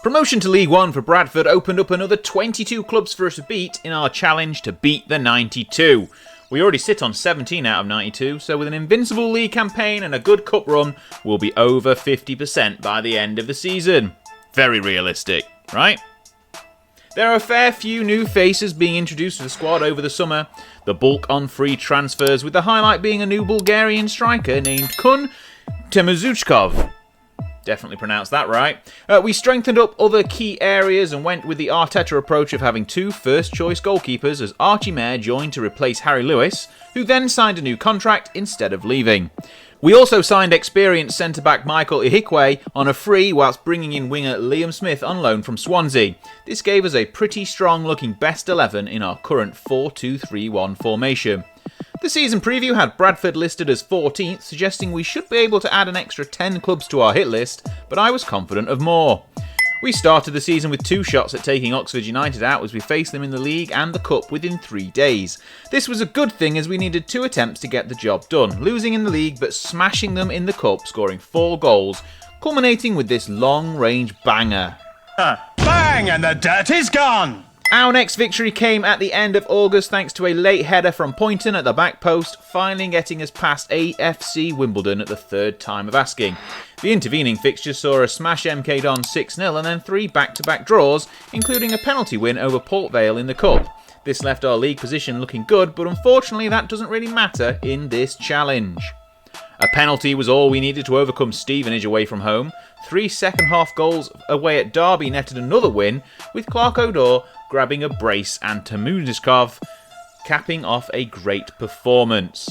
Promotion to League One for Bradford opened up another 22 clubs for us to beat in our challenge to beat the 92. We already sit on 17 out of 92, so with an invincible league campaign and a good cup run, we'll be over 50% by the end of the season. Very realistic, right? There are a fair few new faces being introduced to the squad over the summer. The bulk on free transfers, with the highlight being a new Bulgarian striker named Kun Temuzuchkov. Definitely pronounced that right. We strengthened up other key areas and went with the Arteta approach of having two first-choice goalkeepers as Archie Mayer joined to replace Harry Lewis, who then signed a new contract instead of leaving. We also signed experienced centre-back Michael Ihikwe on a free whilst bringing in winger Liam Smith on loan from Swansea. This gave us a pretty strong-looking best 11 in our current 4-2-3-1 formation. The season preview had Bradford listed as 14th, suggesting we should be able to add an extra 10 clubs to our hit list, but I was confident of more. We started the season with 2 shots at taking Oxford United out as we faced them in the league and the cup within 3 days. This was a good thing as we needed 2 attempts to get the job done, losing in the league but smashing them in the cup, scoring 4 goals, culminating with this long-range banger. Bang, and the dirt is gone! Our next victory came at the end of August thanks to a late header from Poynton at the back post, finally getting us past AFC Wimbledon at the 3rd time of asking. The intervening fixtures saw us smash MK Don 6-0 and then 3 back-to-back draws, including a penalty win over Port Vale in the Cup. This left our league position looking good, but unfortunately that doesn't really matter in this challenge. A penalty was all we needed to overcome Stevenage away from home. 3 second-half goals away at Derby netted another win, with Clark O'Dore grabbing a brace and Temuzichkov capping off a great performance.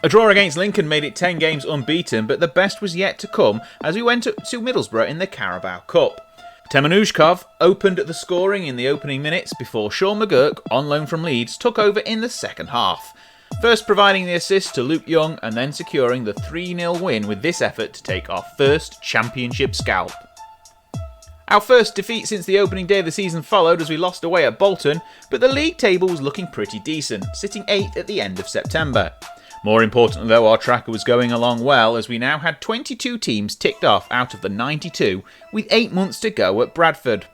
A draw against Lincoln made it 10 games unbeaten, but the best was yet to come as we went to Middlesbrough in the Carabao Cup. Temuzichkov opened the scoring in the opening minutes before Sean McGurk, on loan from Leeds, took over in the second half. First providing the assist to Luke Young and then securing the 3-0 win with this effort to take our first championship scalp. Our first defeat since the opening day of the season followed as we lost away at Bolton, but the league table was looking pretty decent, sitting 8th at the end of September. More importantly though, our tracker was going along well as we now had 22 teams ticked off out of the 92 with 8 months to go at Bradford.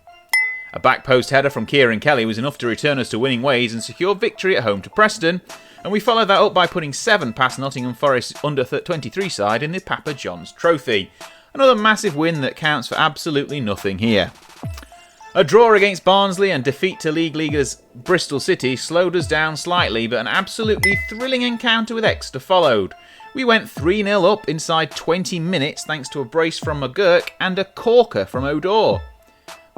A back post header from Kieran Kelly was enough to return us to winning ways and secure victory at home to Preston, and we followed that up by putting 7 past Nottingham Forest's under-23 side in the Papa John's Trophy. Another massive win that counts for absolutely nothing here. A draw against Barnsley and defeat to league leaders Bristol City slowed us down slightly, but an absolutely thrilling encounter with Exeter followed. We went 3-0 up inside 20 minutes thanks to a brace from McGurk and a corker from O'Dore.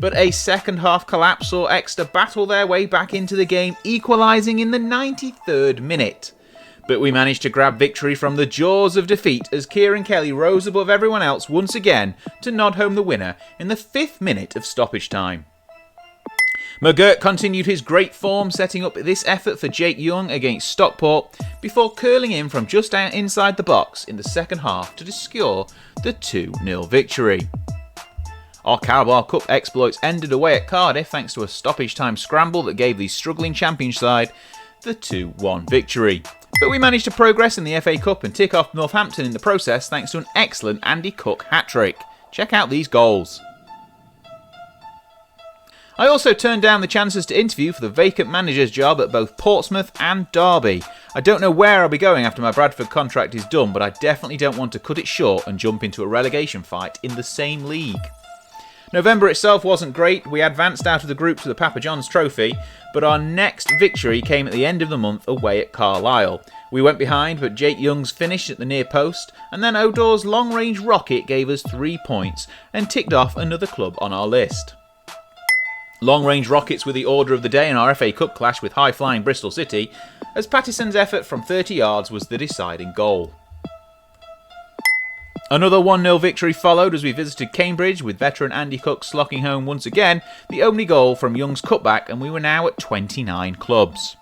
But a second half collapse saw Exeter battle their way back into the game, equalising in the 93rd minute. But we managed to grab victory from the jaws of defeat as Kieran Kelly rose above everyone else once again to nod home the winner in the 5th minute of stoppage time. McGurk continued his great form, setting up this effort for Jake Young against Stockport before curling in from just out inside the box in the second half to secure the 2-0 victory. Our Carabao Cup exploits ended away at Cardiff thanks to a stoppage time scramble that gave the struggling champion side the 2-1 victory. But we managed to progress in the FA Cup and tick off Northampton in the process thanks to an excellent Andy Cook hat-trick. Check out these goals. I also turned down the chances to interview for the vacant manager's job at both Portsmouth and Derby. I don't know where I'll be going after my Bradford contract is done, but I definitely don't want to cut it short and jump into a relegation fight in the same league. November itself wasn't great. We advanced out of the group to the Papa John's Trophy, but our next victory came at the end of the month away at Carlisle. We went behind, but Jake Young's finish at the near post, and then O'Dore's long-range rocket gave us 3 points and ticked off another club on our list. Long-range rockets were the order of the day in our FA Cup clash with high-flying Bristol City, as Pattison's effort from 30 yards was the deciding goal. Another 1-0 victory followed as we visited Cambridge, with veteran Andy Cook slocking home once again the only goal from Young's cutback, and we were now at 29 clubs.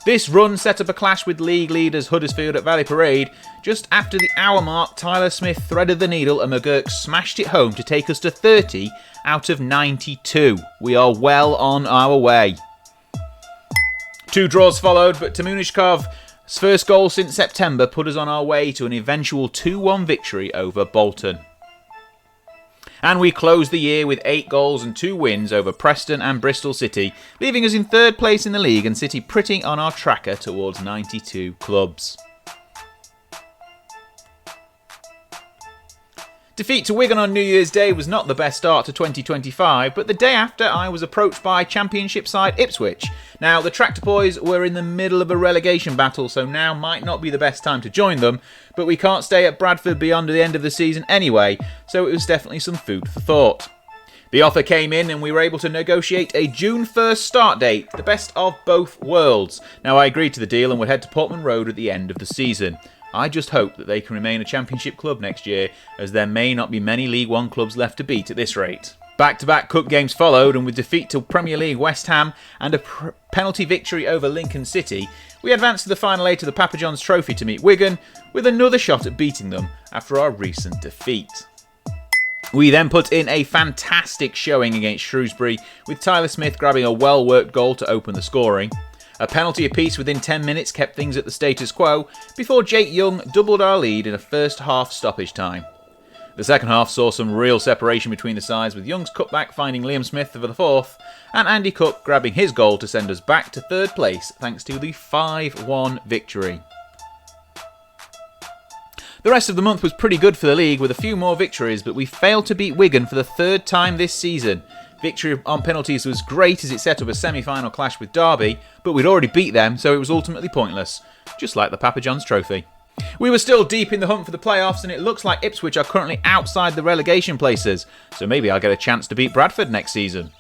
This run set up a clash with league leaders Huddersfield at Valley Parade. Just after the hour mark, Tyler Smith threaded the needle and McGurk smashed it home to take us to 30 out of 92. We are well on our way. 2 draws followed, but Temuzichkov's first goal since September put us on our way to an eventual 2-1 victory over Bolton. And we closed the year with 8 goals and 2 wins over Preston and Bristol City, leaving us in 3rd place in the league and City pretty on our tracker towards 92 clubs. Defeat to Wigan on New Year's Day was not the best start to 2025, but the day after I was approached by Championship side Ipswich. Now, the Tractor Boys were in the middle of a relegation battle, so now might not be the best time to join them, but we can't stay at Bradford beyond the end of the season anyway, so it was definitely some food for thought. The offer came in and we were able to negotiate a June 1st start date, the best of both worlds. Now, I agreed to the deal and would head to Portman Road at the end of the season. I just hope that they can remain a Championship club next year, as there may not be many League One clubs left to beat at this rate. Back-to-back cup games followed, and with defeat to Premier League West Ham and a penalty victory over Lincoln City, we advanced to the final 8 of the Papa John's Trophy to meet Wigan, with another shot at beating them after our recent defeat. We then put in a fantastic showing against Shrewsbury, with Tyler Smith grabbing a well-worked goal to open the scoring. A penalty apiece within 10 minutes kept things at the status quo, before Jake Young doubled our lead in a first half stoppage time. The second half saw some real separation between the sides, with Young's cutback finding Liam Smith for the 4th, and Andy Cook grabbing his goal to send us back to 3rd place thanks to the 5-1 victory. The rest of the month was pretty good for the league with a few more victories, but we failed to beat Wigan for the 3rd time this season. Victory on penalties was great as it set up a semi-final clash with Derby, but we'd already beat them, so it was ultimately pointless, just like the Papa John's Trophy. We were still deep in the hunt for the playoffs, and it looks like Ipswich are currently outside the relegation places, so maybe I'll get a chance to beat Bradford next season.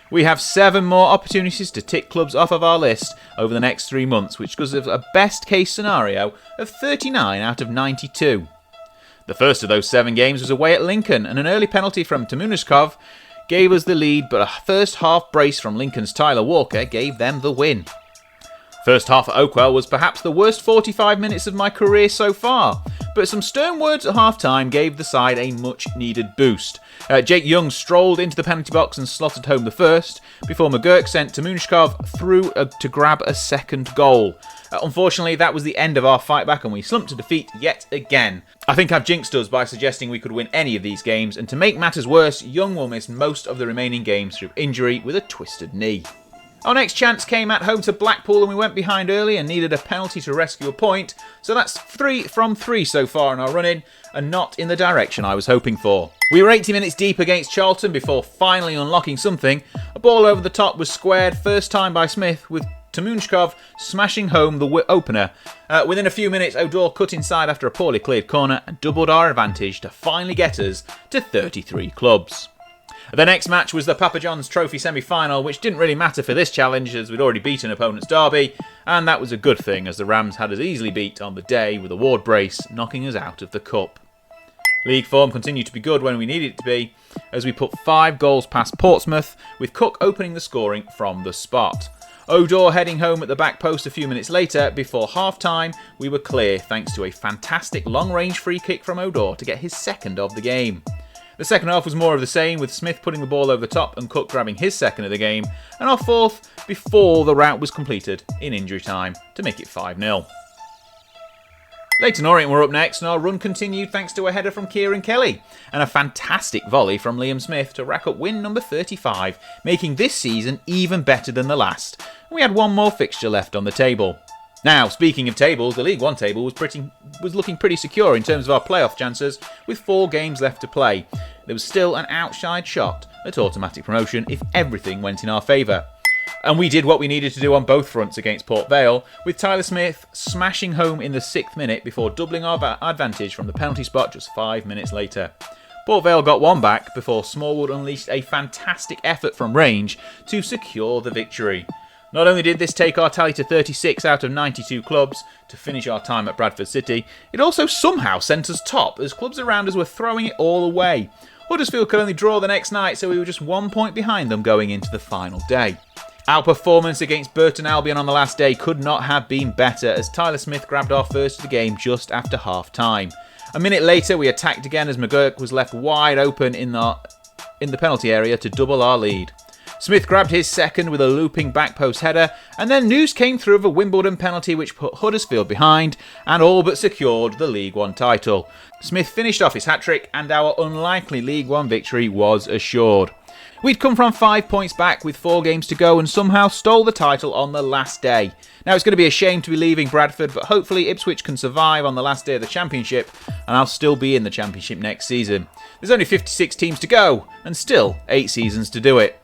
We have 7 more opportunities to tick clubs off of our list over the next 3 months, which gives us a best case scenario of 39 out of 92. The first of those 7 games was away at Lincoln, and an early penalty from Tamunashkov gave us the lead, but a first half brace from Lincoln's Tyler Walker gave them the win. First half at Oakwell was perhaps the worst 45 minutes of my career so far, but some stern words at half-time gave the side a much-needed boost. Jake Young strolled into the penalty box and slotted home the first, before McGurk sent Tamunashkov through to grab a second goal. Unfortunately, that was the end of our fight back and we slumped to defeat yet again. I think I've jinxed us by suggesting we could win any of these games, and to make matters worse, Young will miss most of the remaining games through injury with a twisted knee. Our next chance came at home to Blackpool and we went behind early and needed a penalty to rescue a point, so that's 3 from 3 so far in our run-in, and not in the direction I was hoping for. We were 80 minutes deep against Charlton before finally unlocking something. A ball over the top was squared first time by Smith, with Tamunashkov smashing home the opener. Within a few minutes, O'Dore cut inside after a poorly cleared corner and doubled our advantage to finally get us to 33 clubs. The next match was the Papa John's Trophy semi-final, which didn't really matter for this challenge as we'd already beaten opponents Derby, and that was a good thing as the Rams had us easily beat on the day with a ward brace knocking us out of the cup. League form continued to be good when we needed it to be, as we put 5 goals past Portsmouth, with Cook opening the scoring from the spot. O'Dore heading home at the back post a few minutes later. Before half-time, we were clear thanks to a fantastic long-range free kick from O'Dore to get his 2nd of the game. The second half was more of the same, with Smith putting the ball over the top and Cook grabbing his 2nd of the game, and our 4th before the rout was completed in injury time to make it 5-0. Leyton Orient were up next, and our run continued thanks to a header from Kieran Kelly and a fantastic volley from Liam Smith to rack up win number 35, making this season even better than the last. And we had 1 more fixture left on the table. Now, speaking of tables, the League One table was looking pretty secure in terms of our playoff chances, with 4 games left to play. There was still an outside shot at automatic promotion if everything went in our favour. And we did what we needed to do on both fronts against Port Vale, with Tyler Smith smashing home in the 6th minute before doubling our advantage from the penalty spot just 5 minutes later. Port Vale got 1 back before Smallwood unleashed a fantastic effort from range to secure the victory. Not only did this take our tally to 36 out of 92 clubs to finish our time at Bradford City, it also somehow sent us top as clubs around us were throwing it all away. Huddersfield could only draw the next night, so we were just 1 point behind them going into the final day. Our performance against Burton Albion on the last day could not have been better, as Tyler Smith grabbed our first of the game just after half time. A minute later we attacked again as McGurk was left wide open in the penalty area to double our lead. Smith grabbed his second with a looping back post header, and then news came through of a Wimbledon penalty which put Huddersfield behind and all but secured the League One title. Smith finished off his hat-trick and our unlikely League One victory was assured. We'd come from 5 points back with 4 games to go and somehow stole the title on the last day. Now it's going to be a shame to be leaving Bradford, but hopefully Ipswich can survive on the last day of the Championship and I'll still be in the Championship next season. There's only 56 teams to go and still 8 seasons to do it.